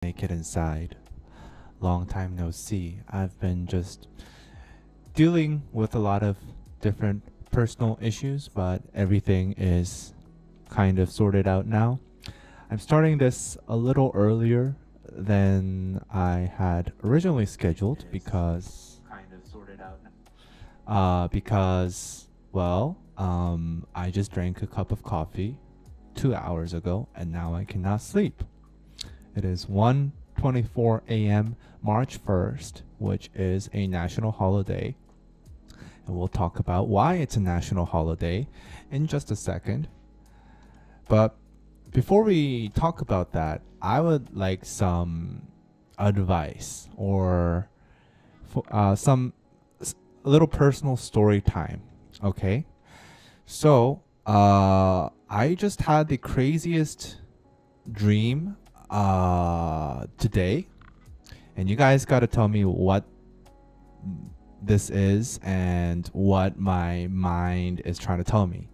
Make it inside. Long time no see. I've been just dealing with a lot of different personal issues, but everything is kind of sorted out now. I'm starting this a little earlier than I had originally scheduled because I just drank a cup of coffee 2 hours ago and now I cannot sleep. It is 1:24 a.m. March 1st, which is a national holiday. And we'll talk about why it's a national holiday in just a second. But before we talk about that, I would like some advice or some little personal story time. Okay? So, I just had the craziest dream today, and you guys got to tell me what this is and what my mind is trying to tell me.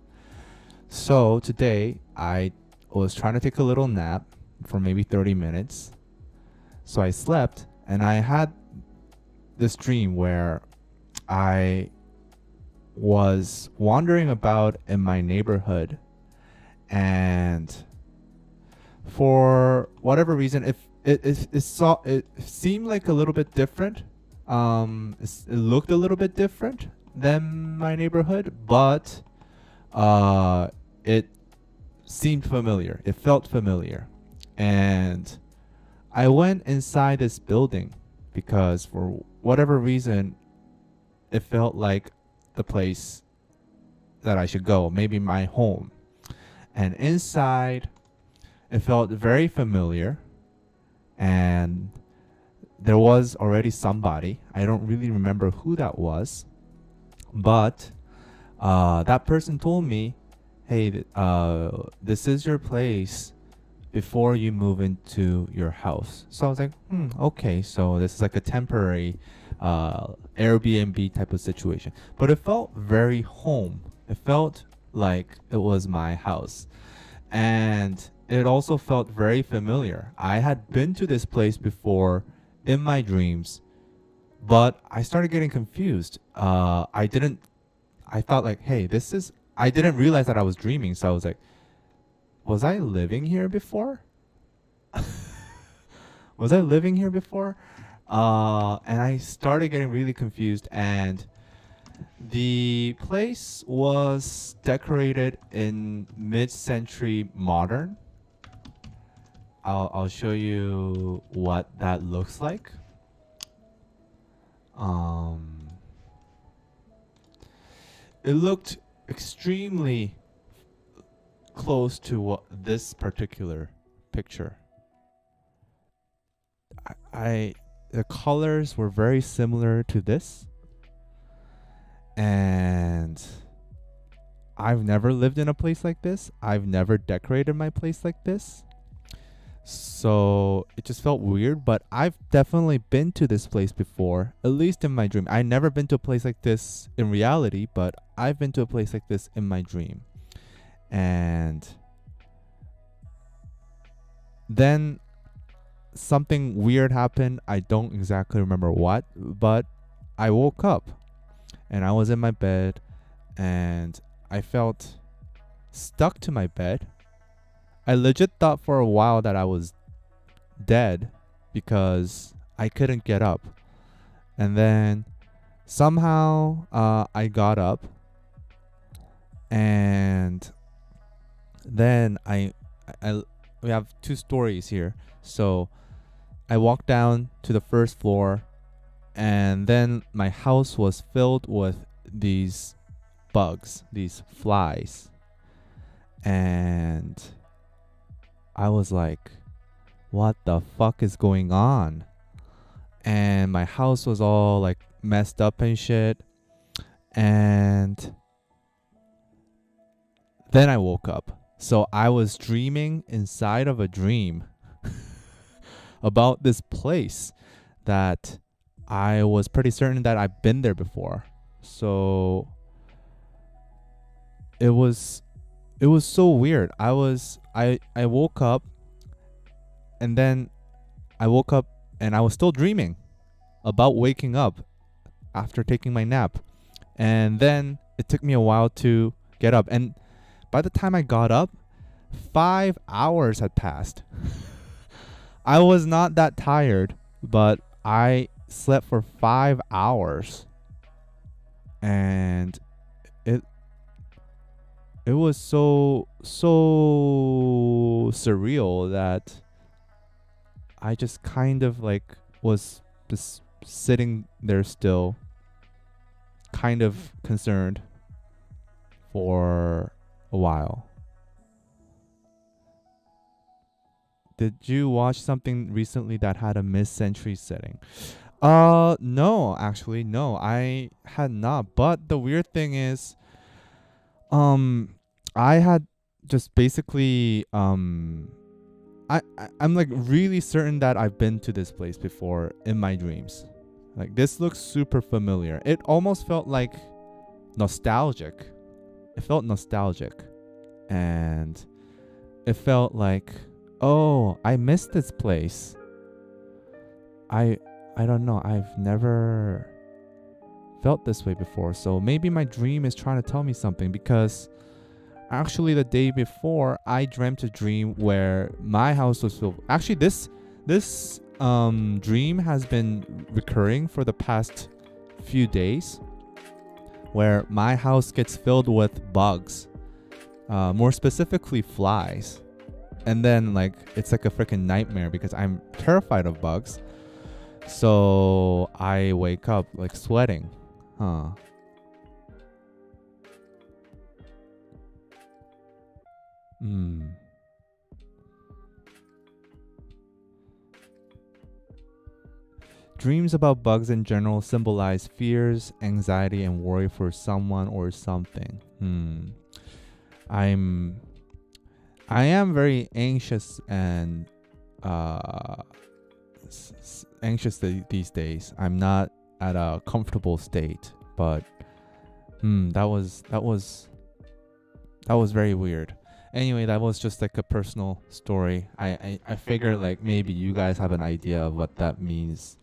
So today I was trying to take a little nap for maybe 30 minutes. So I slept and I had this dream where I was wandering about in my neighborhood, and for whatever reason, it seemed like a little bit different. It looked a little bit different than my neighborhood, but it seemed familiar. It felt familiar, and I went inside this building because for whatever reason, it felt like the place that I should go, maybe my home. And inside, it felt very familiar, and there was already somebody. I don't really remember who that was, but that person told me, hey, this is your place before you move into your house. So I was like, okay, so this is like a temporary Airbnb type of situation. But it felt very home. It felt like it was my house. And it also felt very familiar. I had been to this place before in my dreams, but I started getting confused. I thought like, hey, I didn't realize that I was dreaming. So I was like, was I living here before? Was I living here before? And I started getting really confused, and the place was decorated in mid-century modern. I'll show you what that looks like. It looked extremely close to this particular picture. The colors were very similar to this, and I've never lived in a place like this. I've never decorated my place like this. So it just felt weird, but I've definitely been to this place before, at least in my dream. I've never been to a place like this in reality, but I've been to a place like this in my dream. And then something weird happened. I don't exactly remember what, but I woke up and I was in my bed and I felt stuck to my bed. I legit thought for a while that I was dead because I couldn't get up. And then somehow I got up, and then we have two stories here. So I walked down to the first floor, and then my house was filled with these bugs, these flies. And I was like, what the fuck is going on? And my house was all like messed up and shit. And then I woke up. So I was dreaming inside of a dream about this place that I was pretty certain that I've been there before. So it was so weird. I woke up, and then I woke up and I was still dreaming about waking up after taking my nap. And then it took me a while to get up. And by the time I got up, 5 hours had passed. I was not that tired, but I slept for 5 hours. And it it was so surreal that I just kind of like was just sitting there still, kind of concerned for a while. Did you watch something recently that had a mid-century setting? No, actually, no, I had not. But the weird thing is, um, I had just basically, I'm like really certain that I've been to this place before in my dreams. Like this looks super familiar. It almost felt like nostalgic. It felt nostalgic, and it felt like, oh, I missed this place. I I don't know. I've never felt this way before. So maybe my dream is trying to tell me something, because actually the day before I dreamt a dream where my house was filled. Actually this dream has been recurring for the past few days, where my house gets filled with bugs, more specifically flies. And then like it's like a freaking nightmare because I'm terrified of bugs. So I wake up like sweating. Huh. Hmm. Dreams about bugs in general symbolize fears, anxiety, and worry for someone or something. I'm I am very anxious and uh anxious these days. I'm not at a comfortable state, but that was very weird. Anyway, that was just like a personal story. I figured like maybe you guys have an idea of what that means.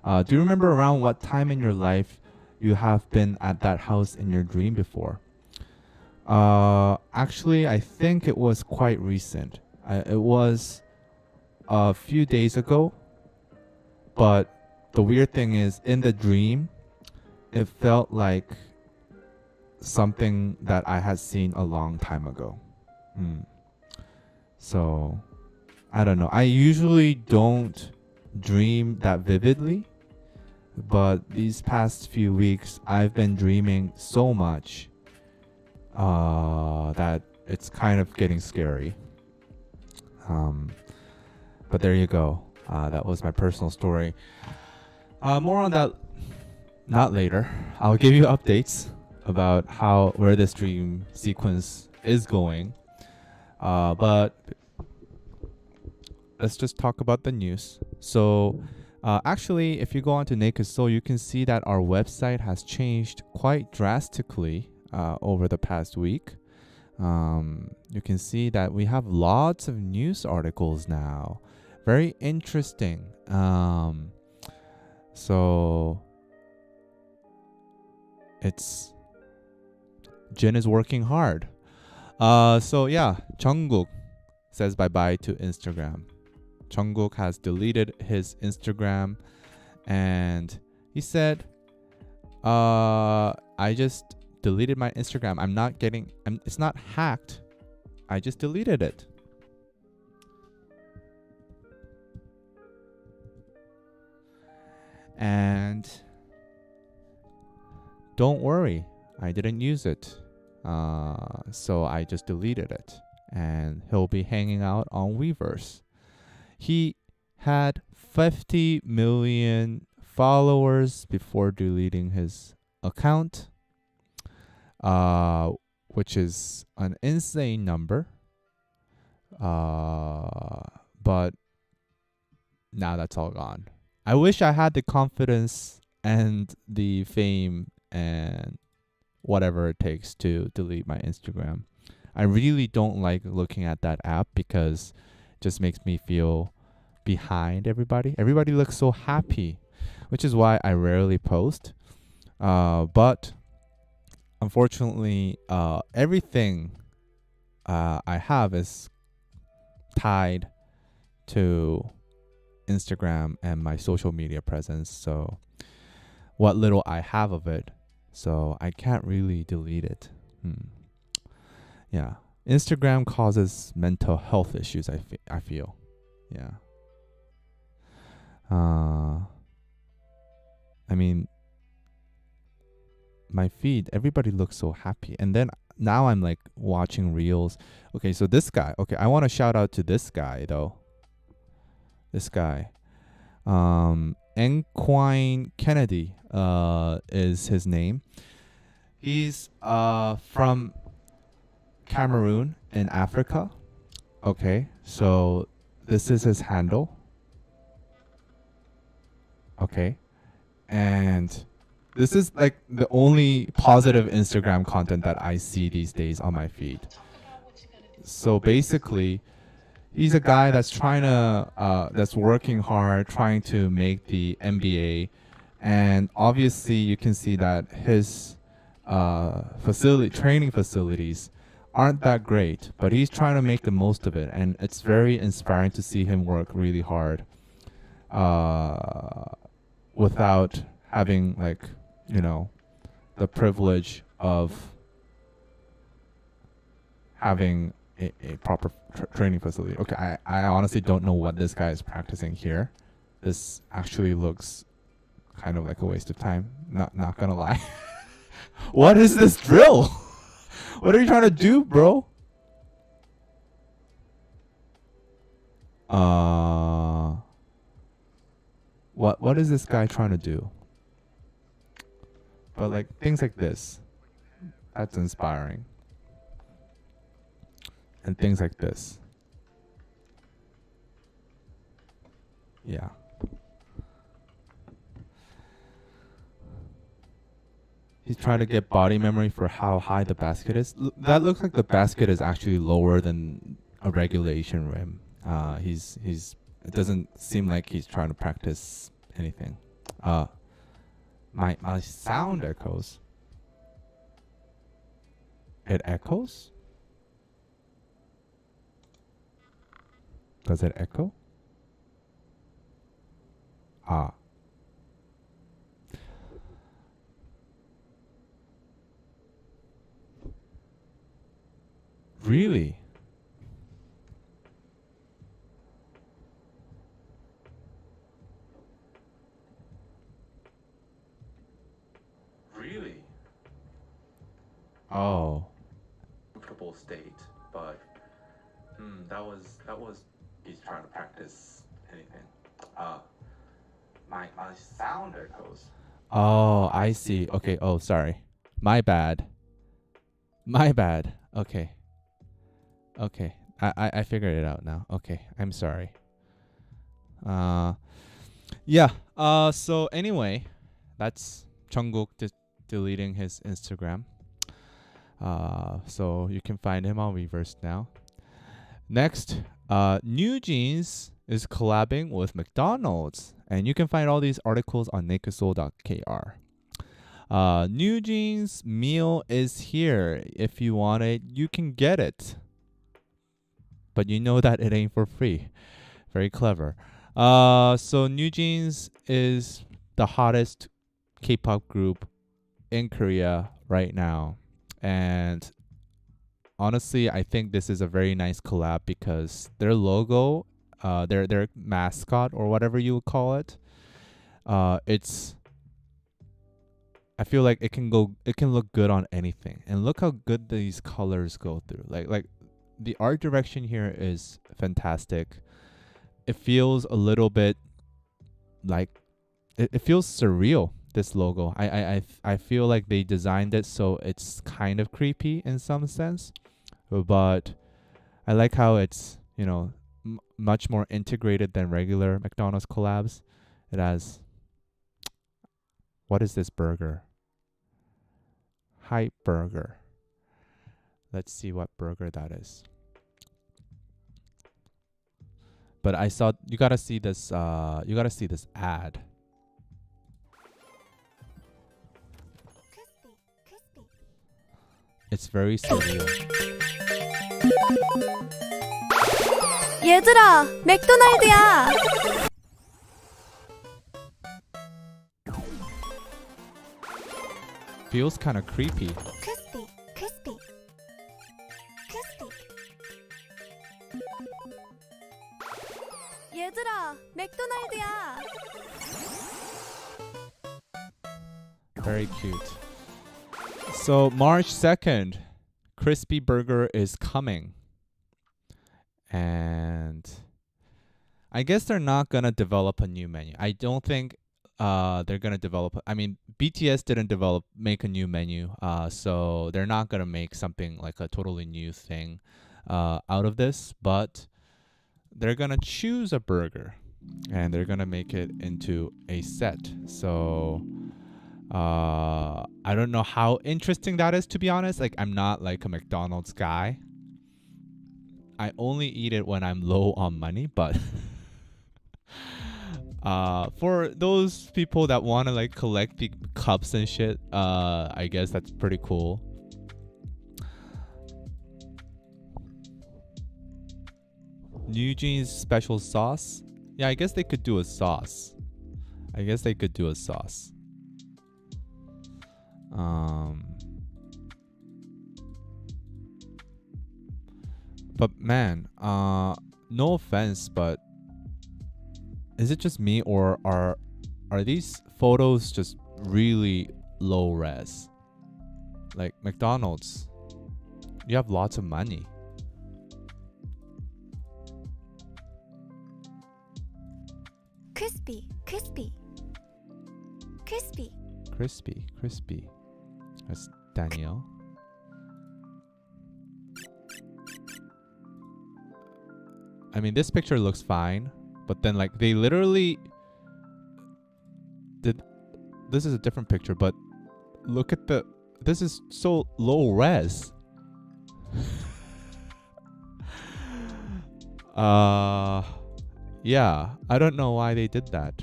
Do you remember around what time in your life you have been at that house in your dream before? Actually, I think it was quite recent. It was a few days ago, but the weird thing is, in the dream, it felt like something that I had seen a long time ago. So, I don't know. I usually don't dream that vividly, but these past few weeks, I've been dreaming so much that it's kind of getting scary. But there you go. That was my personal story. More on that not later. I'll give you updates about where this dream sequence is going. But let's just talk about the news. So, actually, if you go on to Naked Soul, you can see that our website has changed quite drastically over the past week. You can see that we have lots of news articles now. Very interesting. So it's Jin is working hard. So yeah, Jungkook says bye-bye to Instagram. Jungkook has deleted his Instagram, and he said, I just deleted my Instagram. It's not hacked. I just deleted it. And don't worry, I didn't use it. So I just deleted it. And he'll be hanging out on Weverse. He had 50 million followers before deleting his account, which is an insane number. But now that's all gone. I wish I had the confidence and the fame and whatever it takes to delete my Instagram. I really don't like looking at that app because it just makes me feel behind everybody. Everybody looks so happy, which is why I rarely post. But unfortunately, everything I have is tied to Instagram and my social media presence. So what little I have of it, so I can't really delete it. Yeah, Instagram causes mental health issues. I feel. Yeah. I mean, my feed, everybody looks so happy, and then now I'm like watching reels. Okay, so this guy. Okay, I want to shout out to this guy though. This guy, Enquine Kennedy, is his name. He's from Cameroon in Africa. Okay, so this is his handle. Okay, and this is like the only positive Instagram content that I see these days on my feed. So basically, he's a guy that's that's working hard, trying to make the MBA, and obviously you can see that his training facilities aren't that great, but he's trying to make the most of it, and it's very inspiring to see him work really hard, without having the privilege of having a proper training facility. Okay, I honestly don't know what this guy is practicing here. This actually looks kind of like a waste of time. Not gonna lie. What is this drill? What are you trying to do, bro? What is this guy trying to do? But like things like this, that's inspiring. And things like this. Yeah. He's trying to get body memory for how high the basket is. That looks like the basket is actually lower than a regulation rim. It doesn't seem like he's trying to practice anything. My sound echoes. It echoes? Does it echo? Really? Really? Oh. Comfortable state, but that was he's trying to practice anything. My sound echoes. Oh, I see. Okay. Oh, sorry. My bad. My bad. Okay. Okay. I figured it out now. Okay. I'm sorry. Yeah. So anyway, that's Jungkook deleting his Instagram. So you can find him on Reverse now. Next, NewJeans is collabing with McDonald's, and you can find all these articles on nakedsoul.kr. NewJeans meal is here. If you want it, you can get it. But you know that it ain't for free. Very clever. So NewJeans is the hottest K-pop group in Korea right now. And honestly, I think this is a very nice collab because their logo, their mascot or whatever you would call it, I feel like it can look good on anything. And look how good these colors go through. Like the art direction here is fantastic. It feels a little bit like it feels surreal, this logo. I feel like they designed it so it's kind of creepy in some sense, but I like how it's much more integrated than regular McDonald's collabs. It has, what is this burger? Hype burger. Let's see what burger that is. But I saw you gotta see this. You gotta see this ad. It's very surreal. 얘들아, 맥도날드야. Feels kind of creepy. crispy, crispy, crispy. 얘들아, 맥도날드야. Very cute. So March 2nd, Crispy Burger is coming. And I guess they're not gonna develop a new menu. I don't think they're gonna develop. I mean, BTS didn't make a new menu, so they're not gonna make something like a totally new thing out of this. But they're gonna choose a burger, and they're gonna make it into a set. So I don't know how interesting that is, to be honest. Like, I'm not like a McDonald's guy. I only eat it when I'm low on money, but for those people that want to like collect the cups and shit, I guess that's pretty cool. NewJeans special sauce. Yeah, I guess they could do a sauce. But man, no offense, but is it just me, or are these photos just really low res? Like, McDonald's, you have lots of money. crispy, crispy, crispy. Crispy. That's Danielle. I mean, this picture looks fine, but then like they literally did. This is a different picture, but look at this is so low res. Yeah, I don't know why they did that.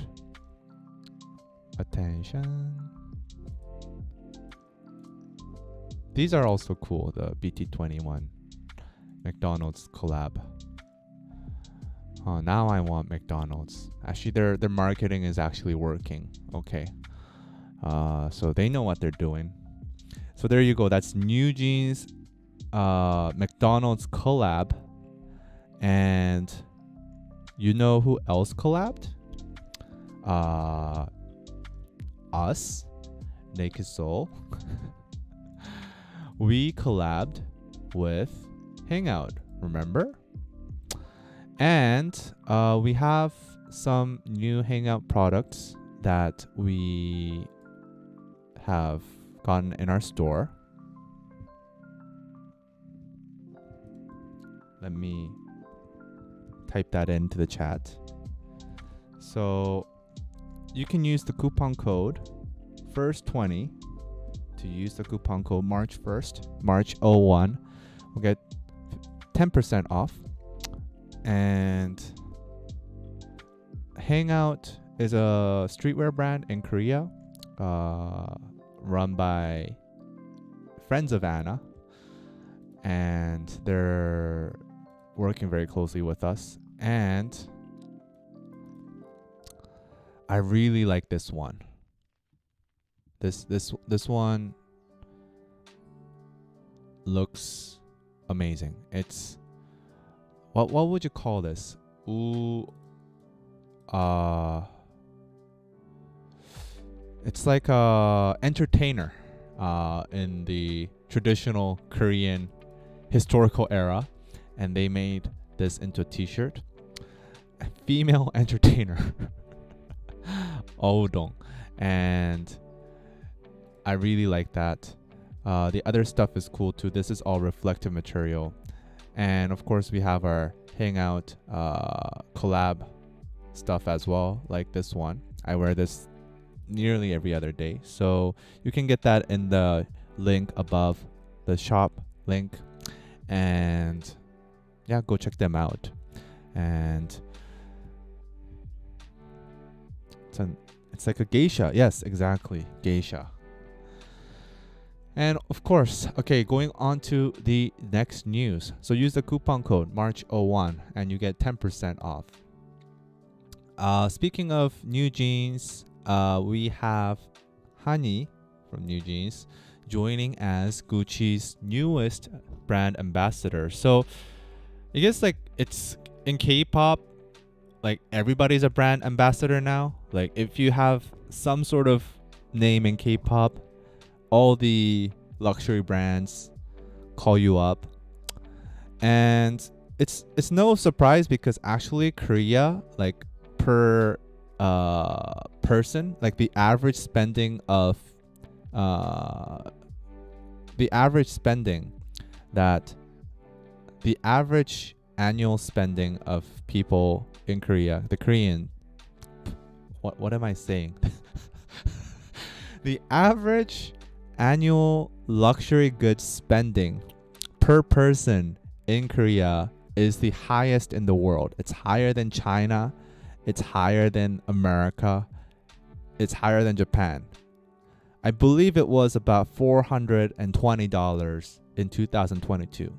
Attention. These are also cool, the BT21 McDonald's collab. Oh, now I want McDonald's. Actually, their marketing is actually working. Okay. So they know what they're doing. So there you go. That's NewJeans McDonald's collab. And you know who else collabed? Us, Naked Soul. We collabed with Hangout, remember? And we have some new Hangout products that we have gotten in our store. Let me type that into the chat. So you can use the coupon code FIRST20 to use the coupon code March 1st, March 01. We'll get 10% off. And Hangout is a streetwear brand in Korea, run by friends of Anna, and they're working very closely with us. And I really like this one. This one looks amazing. It's what would you call this? It's like a entertainer in the traditional Korean historical era, and they made this into a t-shirt. A female entertainer. Odong. And I really like that. The other stuff is cool too. This is all reflective material. And of course we have our Hangout collab stuff as well, like this one. I wear this nearly every other day. So you can get that in the link above, the shop link. And yeah, go check them out. And It's like a geisha. Yes, exactly, geisha. And of course, okay, going on to the next news. So use the coupon code March01 and you get 10% off. Speaking of NewJeans, we have Hani from NewJeans joining as Gucci's newest brand ambassador. So I guess like it's in K-pop, like everybody's a brand ambassador now. Like if you have some sort of name in K-pop, all the luxury brands call you up. And it's no surprise because actually Korea, like per person, like the average spending annual spending of people in Korea, the Korean, what am I saying? The average annual luxury goods spending per person in Korea is the highest in the world. It's higher than China, it's higher than America, it's higher than Japan. I believe it was about $420 in 2022.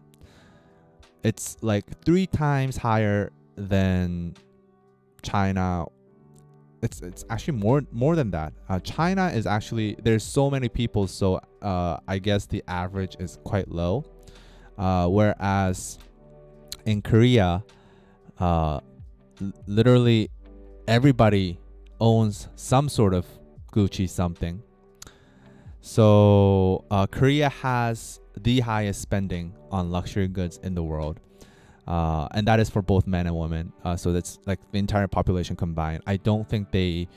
It's like 3 times higher than China. It's actually more than that. China is actually, there's so many people, so I guess the average is quite low. Whereas in Korea, literally everybody owns some sort of Gucci something. So Korea has the highest spending on luxury goods in the world. And that is for both men and women. So that's like the entire population combined. I don't think they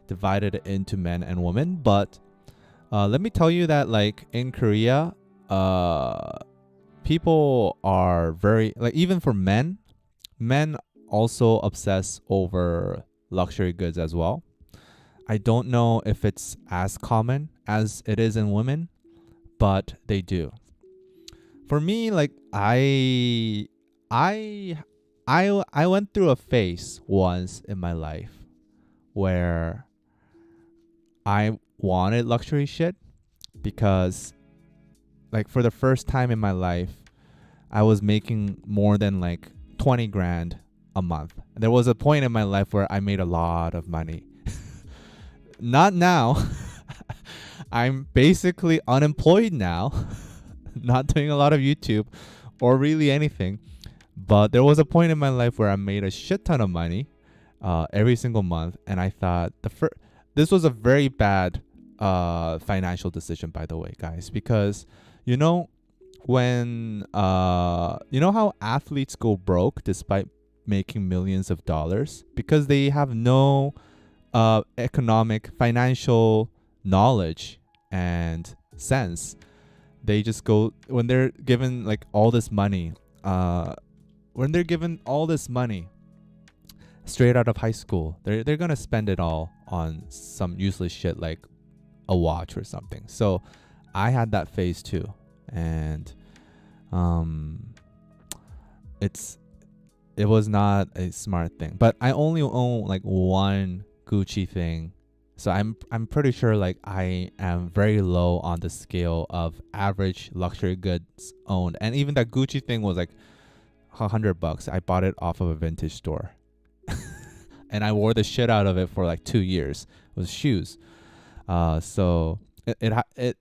divided it into men and women. But let me tell you that like in Korea, people are very, like even for men also obsess over luxury goods as well. I don't know if it's as common as it is in women, but they do. For me, like I went through a phase once in my life where I wanted luxury shit because like for the first time in my life, I was making more than like 20 grand a month. There was a point in my life where I made a lot of money. Not now. I'm basically unemployed now. Not doing a lot of YouTube or really anything. But there was a point in my life where I made a shit ton of money every single month. And I thought this was a very bad financial decision, by the way, guys. Because, you know, when, you know how athletes go broke despite making millions of dollars? Because they have no economic, financial knowledge and sense. They just go, when they're given like all this money, straight out of high school, they're gonna spend it all on some useless shit like a watch or something. So I had that phase too, and it was not a smart thing. But I only own like one Gucci thing. So I'm pretty sure like I am very low on the scale of average luxury goods owned. And even that Gucci thing was like $100. I bought it off of a vintage store. And I wore the shit out of it for like 2 years. It was shoes. So it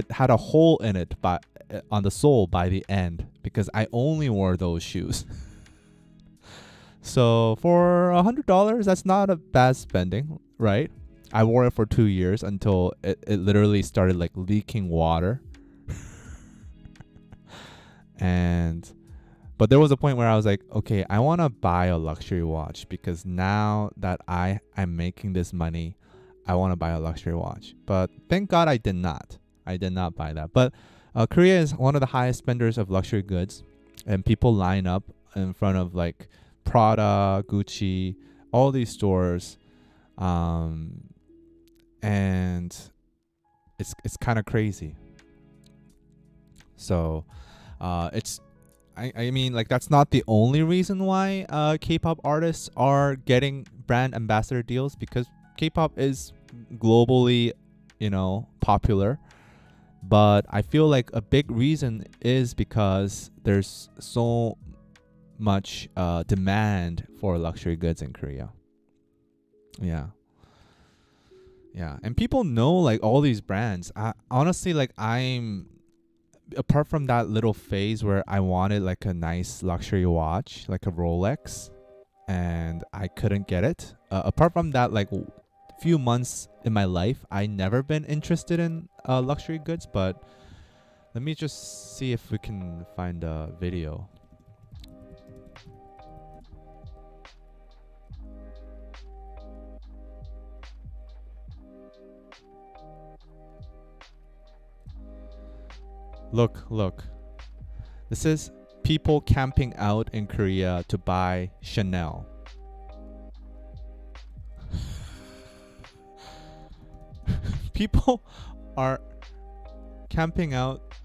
had a hole in it on the sole by the end because I only wore those shoes. So for $100, that's not a bad spending, right? I wore it for 2 years until it literally started like leaking water. But there was a point where I was like, okay, I want to buy a luxury watch because now that I am making this money, I want to buy a luxury watch. But thank God I did not. I did not buy that. But Korea is one of the highest spenders of luxury goods, and people line up in front of like Prada, Gucci, all these stores, and it's kind of crazy. So it's I mean, like, that's not the only reason why K-pop artists are getting brand ambassador deals, because K-pop is globally, popular. But I feel like a big reason is because there's so much demand for luxury goods in Korea. Yeah. Yeah, and people know like all these brands. Honestly, like, I'm apart from that little phase where I wanted like a nice luxury watch, like a Rolex, and I couldn't get it. Apart from that, like, few months in my life, I never been interested in luxury goods. But let me just see if we can find a video. Look. This is people camping out in Korea to buy Chanel. People are camping out.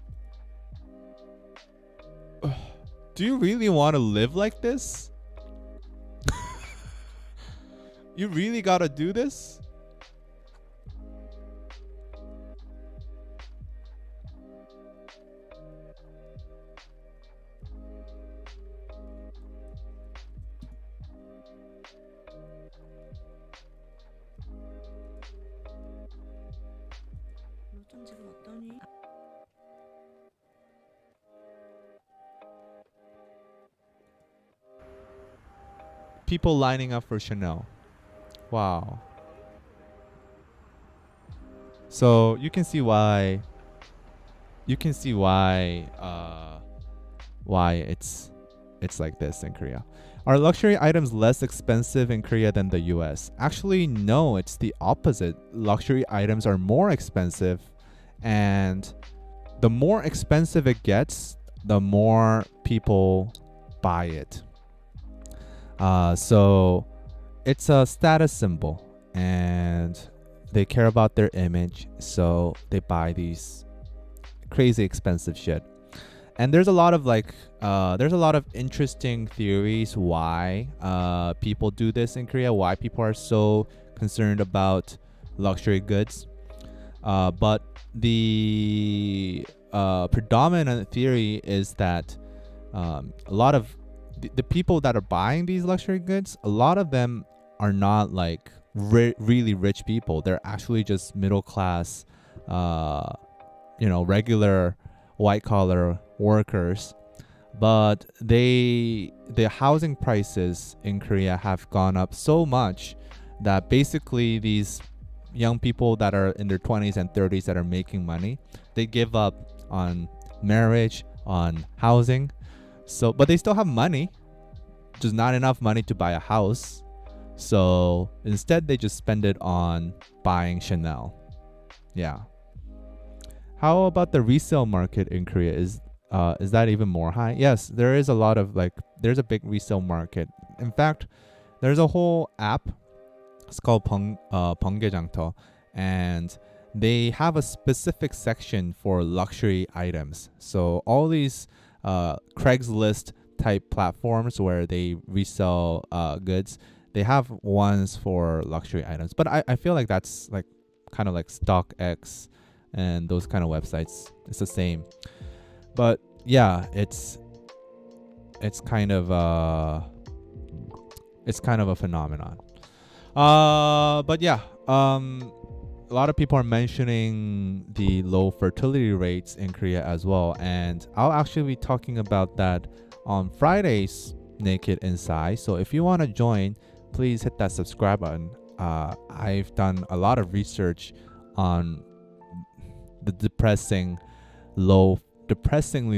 Do you really want to live like this? You really gotta do this? People lining up for Chanel. Wow. So you can see why. Why it's like this in Korea. Are luxury items less expensive in Korea than the US? Actually, no, it's the opposite. Luxury items are more expensive, and the more expensive it gets, the more people buy it. So it's a status symbol, and they care about their image, so they buy these crazy expensive shit. And there's a lot of interesting theories why people do this in Korea, why people are so concerned about luxury goods. But the predominant theory is that a lot of the people that are buying these luxury goods, a lot of them are not like really rich people. They're actually just middle class, regular white collar workers. But the housing prices in Korea have gone up so much that basically these young people that are in their 20s and 30s that are making money, they give up on marriage, on housing. So, but they still have money, just not enough money to buy a house. So instead, they just spend it on buying Chanel. Yeah. How about the resale market in Korea? Is that even more high? Yes, there is a lot of there's a big resale market. In fact, there's a whole app. It's called 번개장터, and they have a specific section for luxury items. So all these Craigslist type platforms where they resell goods, they have ones for luxury items. But I feel like that's like kind of like StockX and those kind of websites. It's the same. But yeah, it's kind of a phenomenon. But yeah, a lot of people are mentioning the low fertility rates in Korea as well, and I'll actually be talking about that on Friday's Naked Inside. So if you want to join, please hit that subscribe button. I've done a lot of research on the depressingly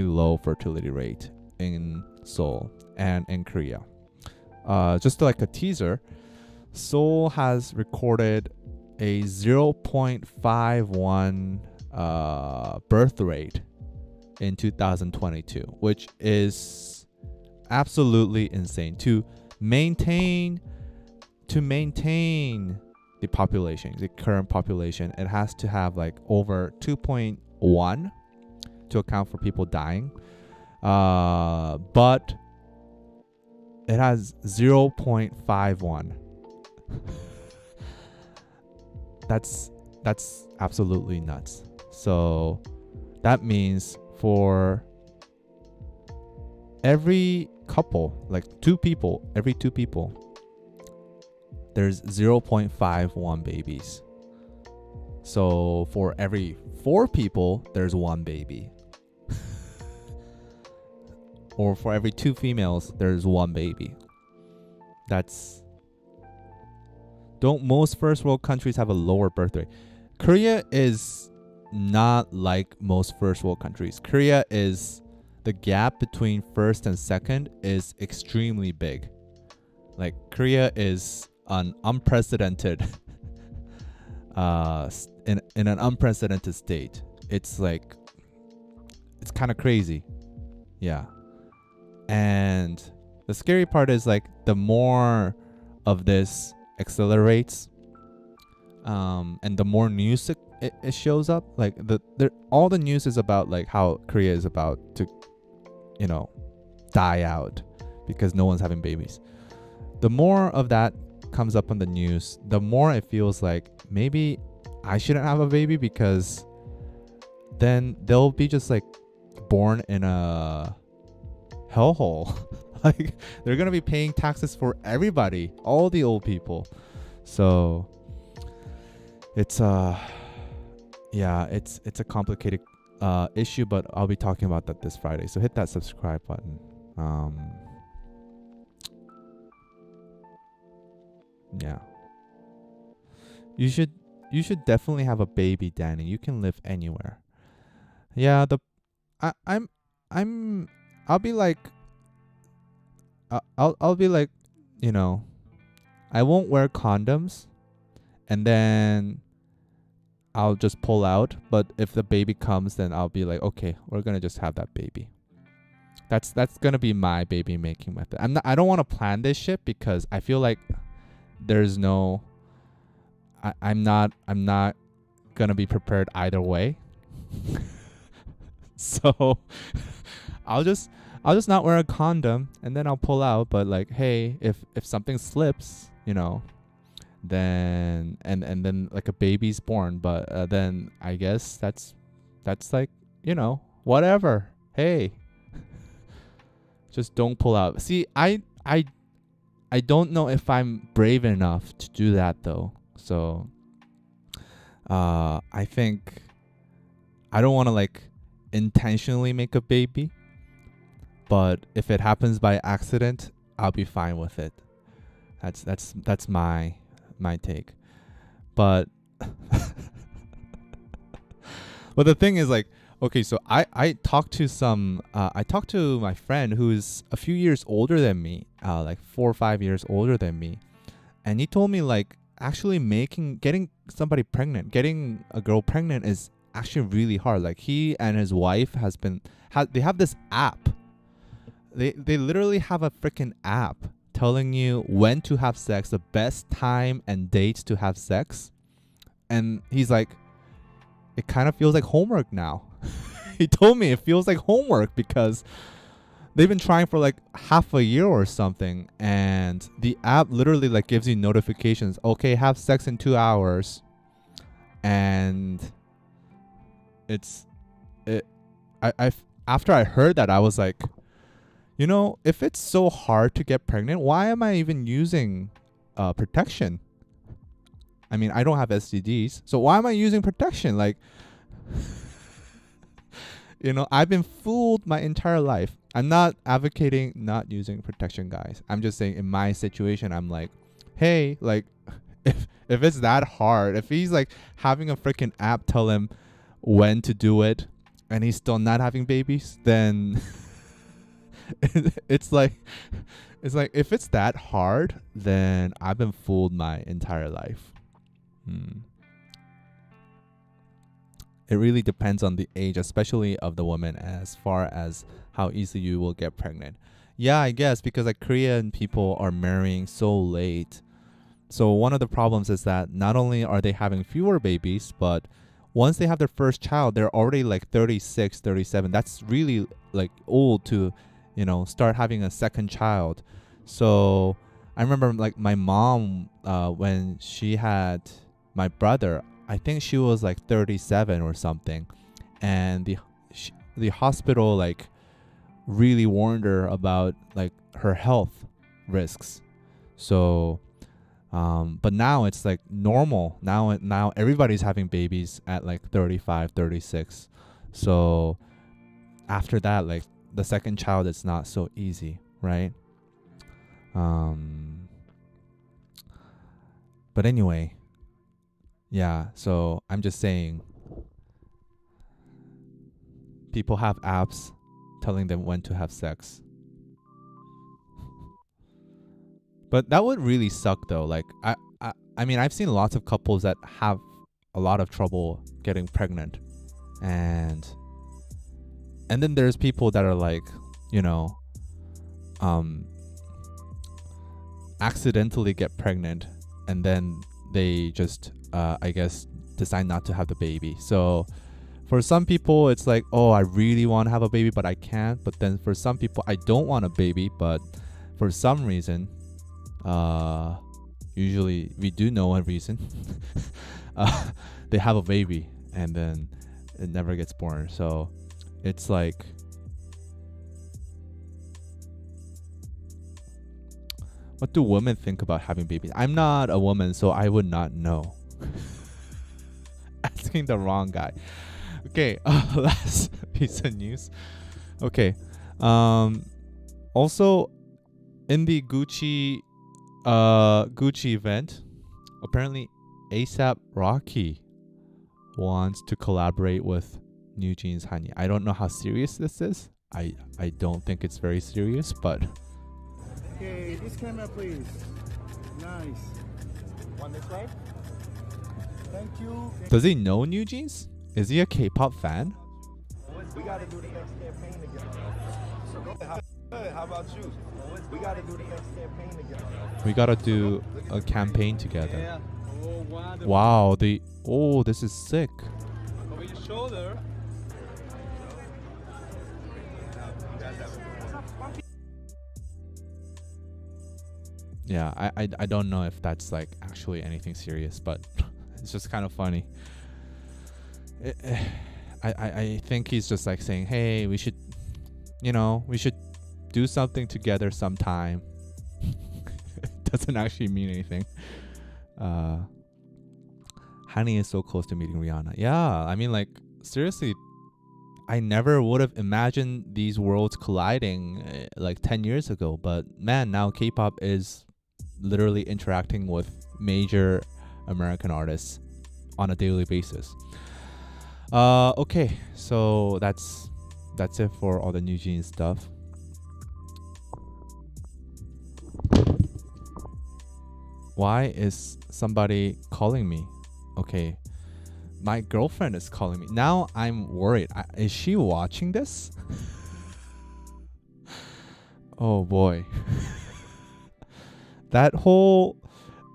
low fertility rate in Seoul and in Korea. Just like a teaser, Seoul has recorded a 0.51 birth rate in 2022, which is absolutely insane. To maintain the population, the current population, it has to have like over 2.1 to account for people dying. But it has 0.51. That's absolutely nuts. So that means for every couple, like every two people, there's 0.51 babies. So for every 4 people, there's 1 baby. Or for every 2 females, there's 1 baby. Don't most first world countries have a lower birth rate? Korea is not like most first world countries. Korea is, the gap between first and second is extremely big. Like Korea is an unprecedented in an unprecedented state. It's like, it's kind of crazy. Yeah. And the scary part is like the more of this accelerates, and the more news it shows up, like all the news is about like how Korea is about to, die out because no one's having babies. The more of that comes up on the news, the more it feels like maybe I shouldn't have a baby, because then they'll be just like born in a hellhole. Like they're gonna be paying taxes for everybody, all the old people. So it's it's a complicated issue, but I'll be talking about that this Friday. So hit that subscribe button. Yeah. You should definitely have a baby, Danny. You can live anywhere. Yeah, I'll be like, I'll be like, I won't wear condoms, and then I'll just pull out. But if the baby comes, then I'll be like, okay, we're gonna just have that baby. That's gonna be my baby making method. I don't want to plan this shit, because I feel like there's no, I'm not gonna be prepared either way. So I'll just not wear a condom, and then I'll pull out. But like, hey, if something slips, then and then like a baby's born, but then I guess that's like, whatever. Hey, just don't pull out. See, I don't know if I'm brave enough to do that though. So I think I don't want to like intentionally make a baby, but if it happens by accident, I'll be fine with it. That's my take. But but the thing is, like, okay, so I talked to my friend who's a few years older than me, like 4 or 5 years older than me, and he told me like actually getting somebody pregnant, getting a girl pregnant is actually really hard. Like he and his wife they have this app. They literally have a freaking app telling you when to have sex, the best time and dates to have sex. And he's like, it kind of feels like homework now. He told me it feels like homework because they've been trying for like half a year or something, and the app literally like gives you notifications. Okay, have sex in 2 hours. And after I heard that, I was like, if it's so hard to get pregnant, why am I even using protection? I mean, I don't have STDs, so why am I using protection? Like, I've been fooled my entire life. I'm not advocating not using protection, guys. I'm just saying in my situation, I'm like, hey, like, if it's that hard, if he's like having a freaking app tell him when to do it, and he's still not having babies, then it's like if it's that hard, then I've been fooled my entire life. It really depends on the age, especially of the woman, as far as how easily you will get pregnant. Yeah, I guess because like Korean people are marrying so late. So one of the problems is that not only are they having fewer babies, but once they have their first child, they're already like 36, 37. That's really like old to, start having a second child. So I remember like my mom, when she had my brother, I think she was like 37 or something, and the hospital like really warned her about like her health risks. So but now it's like normal. Now everybody's having babies at like 35, 36. So after that, like the second child, it's not so easy, right? But anyway, yeah, so I'm just saying, people have apps telling them when to have sex. But that would really suck though. Like I mean, I've seen lots of couples that have a lot of trouble getting pregnant, and then there's people that are like, accidentally get pregnant, and then they just I guess decide not to have the baby. So for some people it's like, oh, I really want to have a baby but I can't. But then for some people, I don't want a baby, but for some reason, usually we do know a reason, they have a baby and then it never gets born. So it's like, what do women think about having babies? I'm not a woman, so I would not know. Asking the wrong guy. Okay, last piece of news. Okay, also in the Gucci event, apparently ASAP Rocky wants to collaborate with NewJeans Honey. I don't know how serious this is. I don't think it's very serious, but Okay, this camera please. Nice. One this way. Thank you. does he know NewJeans? Is he a K-pop fan? We gotta do the next campaign together. How about you? We gotta do the next campaign together. We gotta do a campaign together. Wow, this is sick. Over your shoulder. Yeah, I don't know if that's like actually anything serious, but it's just kind of funny. I think he's just like saying, hey, we should do something together sometime. It doesn't actually mean anything. Hani is so close to meeting Rihanna. Yeah, I mean, like, seriously, I never would have imagined these worlds colliding like 10 years ago. But man, now K-pop is literally interacting with major American artists on a daily basis. Okay, so that's it for all the NewJeans stuff. Why is somebody calling me? Okay, my girlfriend is calling me. Now I'm worried. Is she watching this? Oh boy. That whole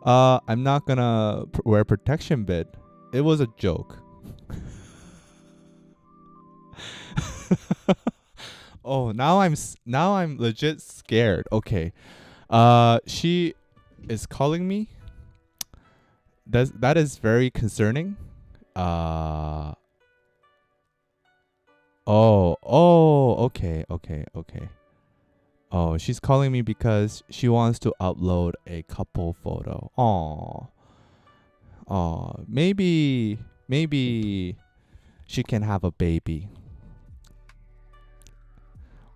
I'm not gonna wear protection bit, it was a joke. Oh, now I'm legit scared. Okay. She is calling me. That is very concerning. Okay, okay. Oh, she's calling me because she wants to upload a couple photo. Maybe she can have a baby.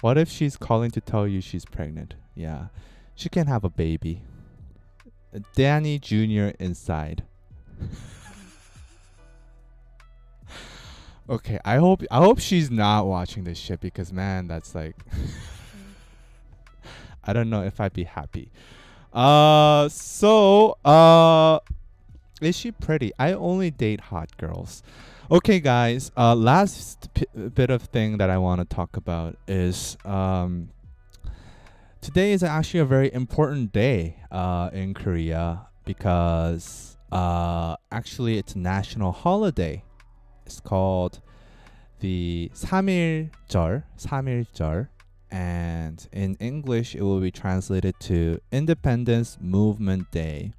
What if she's calling to tell you she's pregnant? Yeah, she can have a baby. Danny Jr. inside. Okay, I hope she's not watching this shit, because man, that's like I don't know if I'd be happy. Is she pretty? I only date hot girls. Okay, guys. Last bit of thing that I want to talk about is today is actually a very important day in Korea, because actually it's a national holiday. It's called the 3.1절, and in English it will be translated to Independence Movement Day.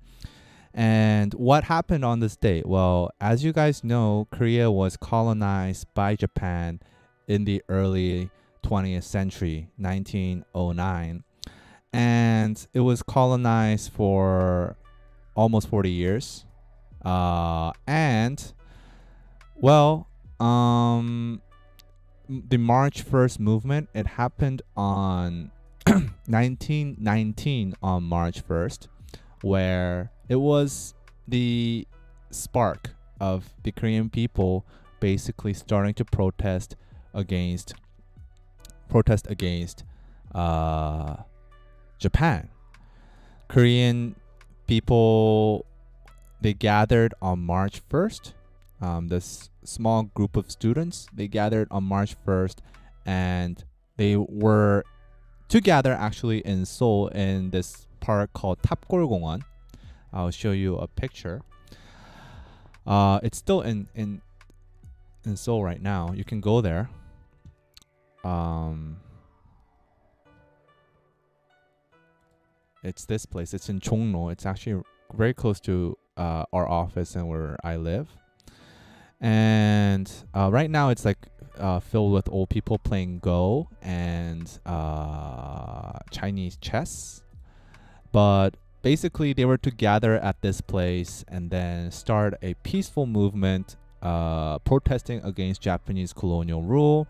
And what happened on this day? Well, as you guys know, Korea was colonized by Japan in the early 20th century, 1909. And it was colonized for almost 40 years. And, well, the March 1st movement, it happened on 1919 on March 1st, where it was the spark of the Korean people basically starting to protest against Japan. Korean people, they gathered on March 1st. This small group of students, they gathered on March 1st, and they were together actually in Seoul in this park called 탑골공원. I'll show you a picture. It's still in Seoul right now. You can go there. It's this place. It's in Jongno. It's actually very close to our office and where I live. And right now it's like filled with old people playing Go and Chinese chess. But basically they were to gather at this place and then start a peaceful movement protesting against Japanese colonial rule.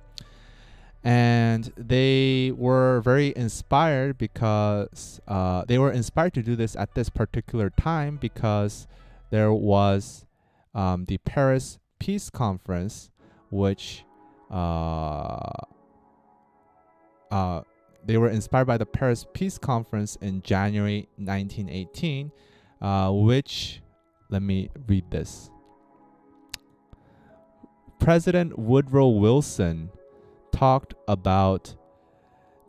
And they were very inspired because they were inspired to do this at this particular time because there was the Paris Peace Conference, which they were inspired by the Paris Peace Conference in January 1918, which, let me read this. President Woodrow Wilson talked about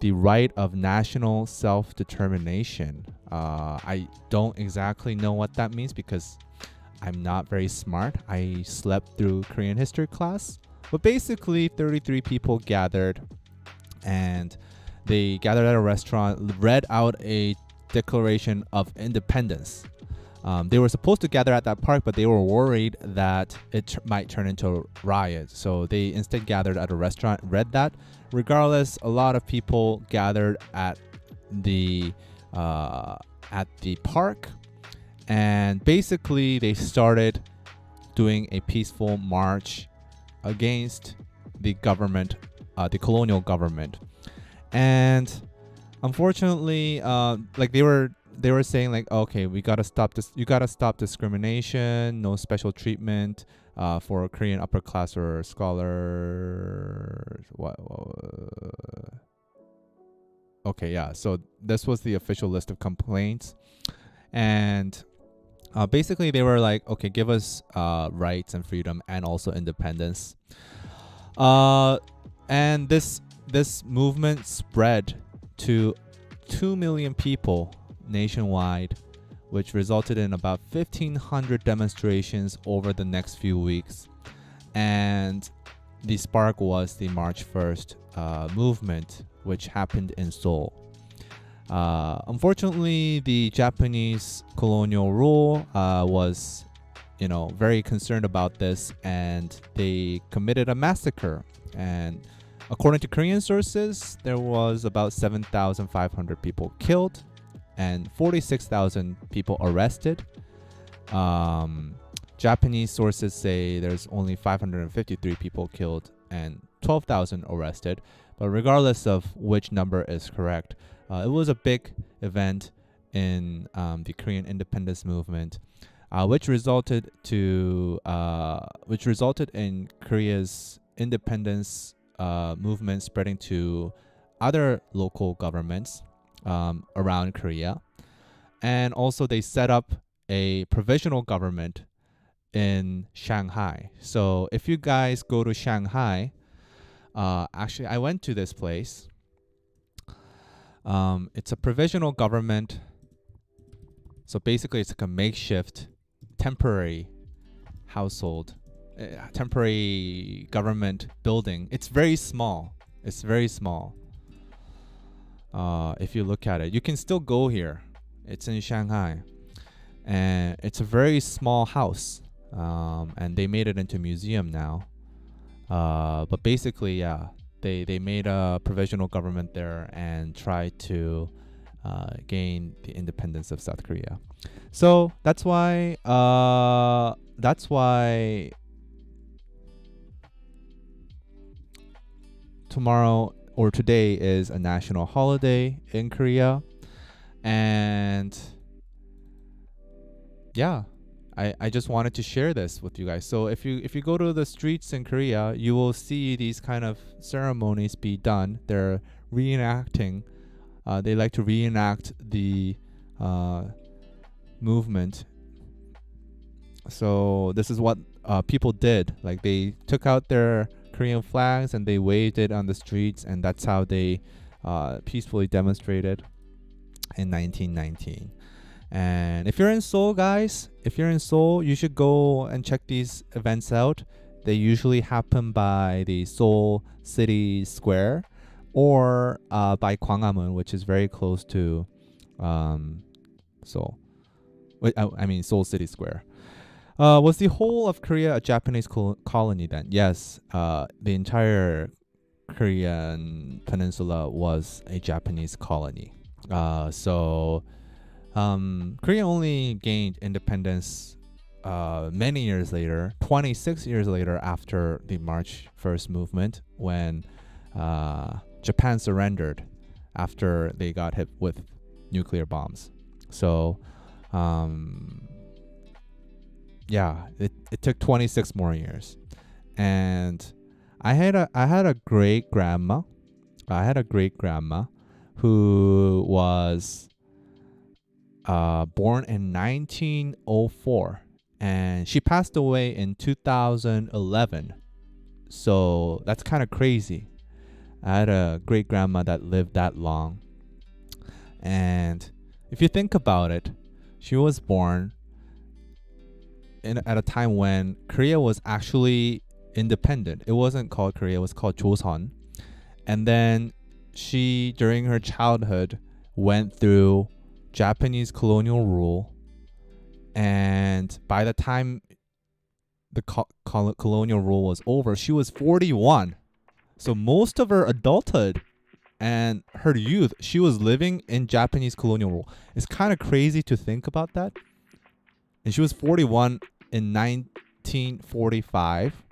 the right of national self-determination. I don't exactly know what that means because I'm not very smart. I slept through Korean history class. But basically, 33 people gathered, and they gathered at a restaurant, read out a Declaration of Independence. They were supposed to gather at that park, but they were worried that it might turn into a riot. So they instead gathered at a restaurant, read that. Regardless, a lot of people gathered at the park, and basically they started doing a peaceful march against the government, the colonial government. And unfortunately, like they were saying like, okay, we gotta stop this. You gotta stop discrimination. No special treatment for Korean upper class or scholars. Okay, yeah. So this was the official list of complaints, and basically they were like, okay, give us rights and freedom and also independence. And this movement spread to 2 million people nationwide, which resulted in about 1,500 demonstrations over the next few weeks. And the spark was the March 1st movement, which happened in Seoul. Unfortunately, the Japanese colonial rule was, very concerned about this, and they committed a massacre. And according to Korean sources, there was about 7,500 people killed and 46,000 people arrested. Japanese sources say there's only 553 people killed and 12,000 arrested. But regardless of which number is correct, it was a big event in the Korean independence movement, which resulted in Korea's independence movement spreading to other local governments around Korea. And also they set up a provisional government in Shanghai. So if you guys go to Shanghai, actually I went to this place. It's a provisional government. So basically it's like a makeshift temporary household. temporary government building. It's very small. It's very small. If you look at it, you can still go here. It's in Shanghai, and it's a very small house. And they made it into a museum now. But basically, yeah, they made a provisional government there and tried to gain the independence of South Korea. So that's why tomorrow or today is a national holiday in Korea. And yeah, I just wanted to share this with you guys. So if you go to the streets in Korea, you will see these kind of ceremonies be done. They're reenacting. They like to reenact the movement. So this is what people did. Like, they took out their Korean flags and they waved it on the streets, and that's how they peacefully demonstrated in 1919. And if you're in Seoul, guys, you should go and check these events out. They usually happen by the Seoul City Square or by Gwanghwamun, which is very close to Seoul. I mean Seoul City Square. Was the whole of Korea a Japanese colony then? Yes, the entire Korean peninsula was a Japanese colony. Korea only gained independence many years later, 26 years later, after the March 1st movement, when Japan surrendered after they got hit with nuclear bombs. So yeah, it took 26 more years. And I had a great grandma. Who was born in 1904, and she passed away in 2011. So that's kind of crazy. I had a great grandma that lived that long. And if you think about it, she was born at a time when Korea was actually independent. It wasn't called Korea, it was called Joseon. And then she, during her childhood, went through Japanese colonial rule, and by the time the colonial rule was over, she was 41. So most of her adulthood and her youth, she was living in Japanese colonial rule. It's kind of crazy to think about that. And she was 41 in 1945.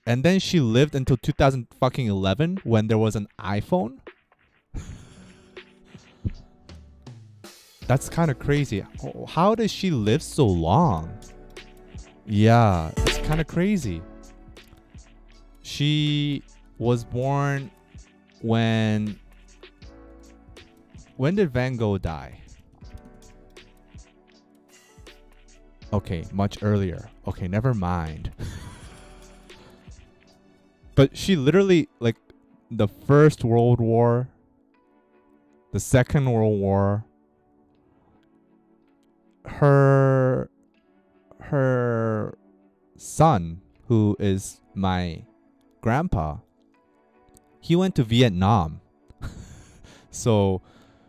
And then she lived until 2011 when there was an iPhone. That's kind of crazy. How does she live so long? Yeah, it's kind of crazy. She was born when did Van Gogh die? Okay, much earlier. Okay, never mind. But she literally, like, the First World War, the Second World War, her son, who is my grandpa, he went to Vietnam. So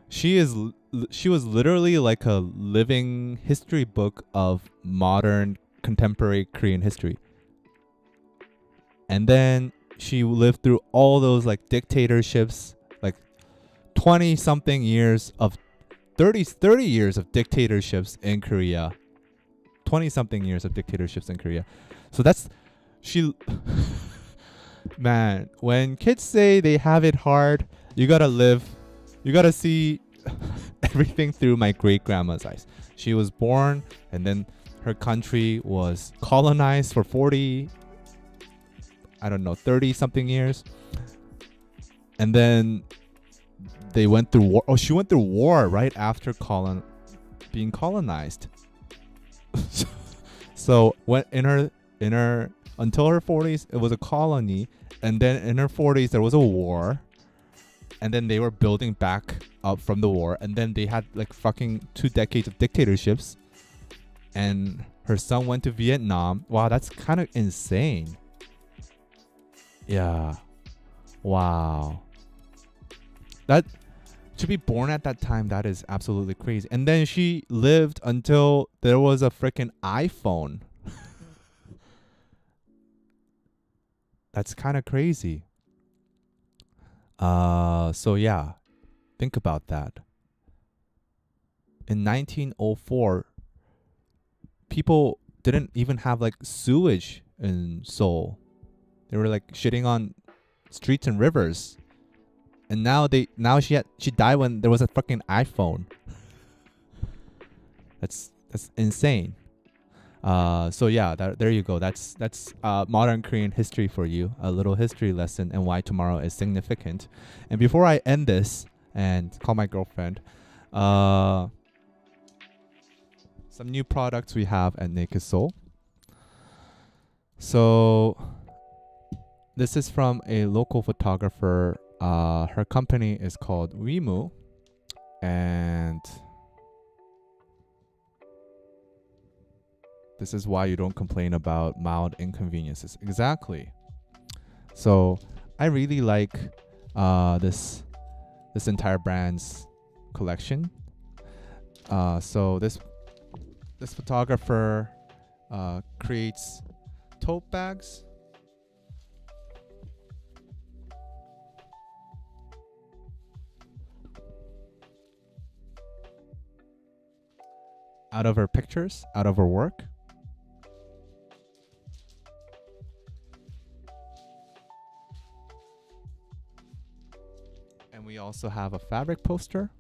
she was literally like a living history book of modern contemporary Korean history. And then she lived through all those like dictatorships, like 20 something years of 30 years of dictatorships in Korea. 20 something years of dictatorships in Korea. So that's man, when kids say they have it hard, you got to see everything through my great grandma's eyes. She was born, and then her country was colonized for 30 something years. And then they went through war. Oh, she went through war right after being colonized. So when in her until her 40s, it was a colony, and then in her 40s there was a war, and then they were building back up from the war, and then they had like fucking 2 decades of dictatorships, and Her son went to Vietnam. Wow, that's kind of insane. Yeah. Wow. That to be born at that time, that is absolutely crazy. And then she lived until there was a freaking iPhone. That's kind of crazy. So yeah, think about that. In 1904, people didn't even have like sewage in Seoul. They were like shitting on streets and rivers. And now she died when there was a fucking iPhone. That's insane. So yeah, there you go. That's modern Korean history for you. A little history lesson and why tomorrow is significant. And before I end this and call my girlfriend, some new products we have at Naked Soul. So this is from a local photographer. Her company is called Wimu, and this is why you don't complain about mild inconveniences. Exactly. So I really like this entire brand's collection. So this photographer creates tote bags. Out of her pictures, out of her work. And we also have a fabric poster.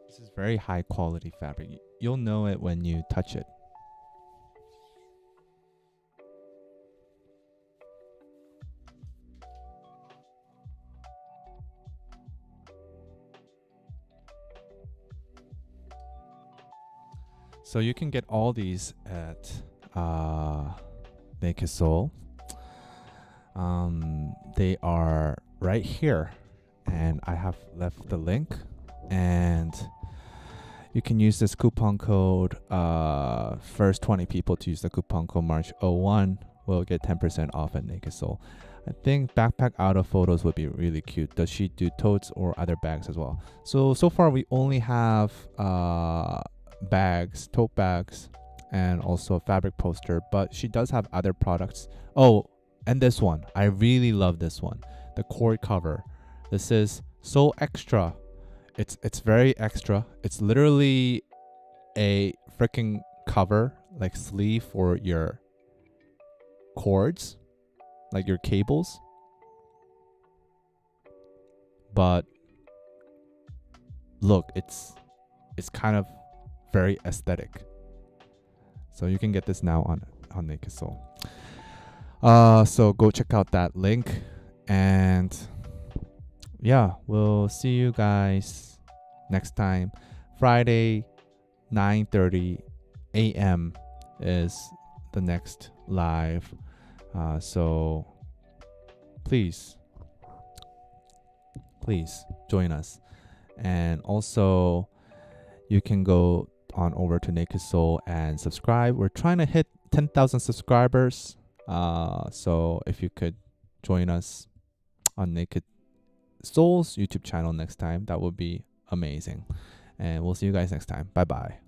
This is very high quality fabric. You'll know it when you touch it. So you can get all these at Naked Soul. They are right here, and I have left the link, and you can use this coupon code. First 20 people to use the coupon code March01 will get 10% off at Naked Soul. I think backpack out of photos would be really cute. Does she do totes or other bags as well? So far we only have bags, tote bags, and also a fabric poster, but she does have other products. Oh, and this one, I really love this one, the cord cover. This is so extra. It's very extra. It's literally a freaking cover, like sleeve for your cords, like your cables, but look, it's kind of very aesthetic. So you can get this now on Naked Soul. So go check out that link, and yeah, we'll see you guys next time. Friday, 9:30 a.m. is the next live. So please join us. And also, you can go on over to Naked Soul and subscribe. We're trying to hit 10,000 subscribers. So if you could join us on Naked Soul's YouTube channel next time, that would be amazing. And we'll see you guys next time. Bye bye.